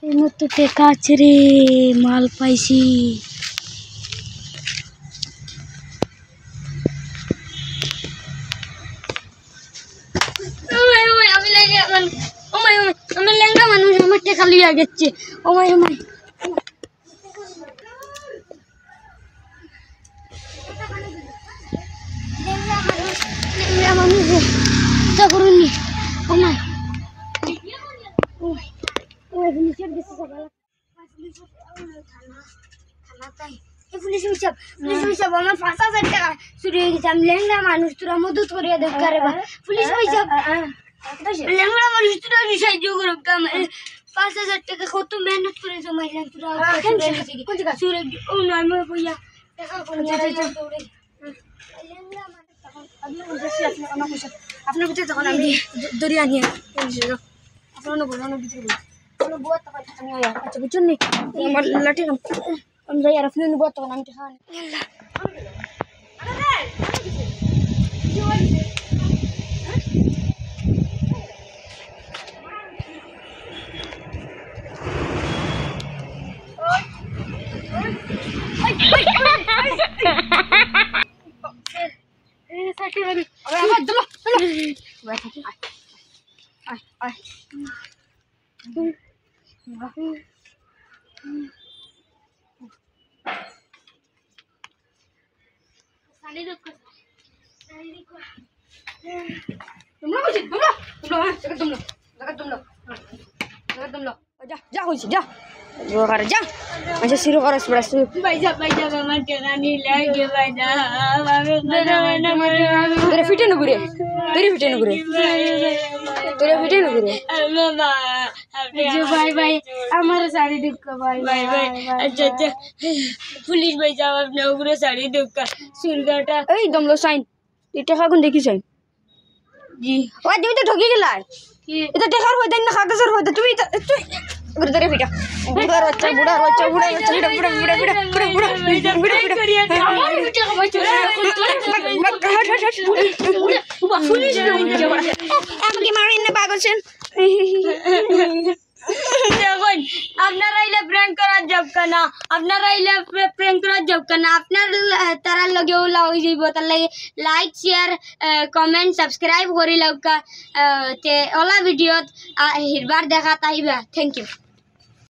এই মততে কাচরে মাল পাইছি। আমি লেঙ্গা মানুষ, আমার টেকা লিয়া গেছে। ও মাই ও মাই, লেঙ্গা মানুষ তা করুনি। ও মাই ও মাই ও মাই, পুলিশের বেশি সকাল থানাতাই। এই পুলিশ হিসাব আমার ৫,০০০ টাকা চুরি হয়ে গেছে। আমি লেঙ্গা মানুষ, তোরা মদত করিয়া দেখ রে বা পুলিশ হিসাব। লেঙ্গা মানুষ তোরা সাহায্য করব। ৫,০০০ টাকা কত মেহনত করে জমাইলাম, তোরা চুরি ও নয় মই কইয়া টাকা কোন আপনার ভিতরে তখন আমি দরিয়া নিয়ে আপনার বলানোর ভিতরে বুয়ার টাকা আমি আচ্ছা বুঝছেন নি আমার লাঠি আমি যাই আর আপনি বুয়ার তখন আমি টাকা শুরু করস ফিটে নুগুরে ফিটে নুগুরে তোরা ফিটে নুগুরে ভাই ভাই আমার শাড়ি ঢুকা ভাই ভাই ভাই আচ্ছা আচ্ছা পুলিশ ভাই যাও আপনি ওগুলো শাড়ি ঢুকা সুরগাটা এই দমলো সাইন এই টাকা কোন দেখি সাইন জি ও তুমি তো ঠকি গেলা কি এটা টাকার হইতে না কাগজের হইতে তুমি ঘুরে ধরে ফিটা বুড়ার বাচ্চা আমাকে মারি না পাগলছেন দেখুন আপনারা আইলে প্র্যাঙ্ক করার জব কেনা আপনারা আইলে প্র্যাঙ্ক করার জব কেনা আপনার তারার লগে ওলা হয়ে যাইব তার লাগে লাইক শেয়ার কমেন্ট সাবস্ক্রাইব করি লওকা তে ওলা ভিডিওত হিরবার দেখা তাইবা থ্যাংক ইউ।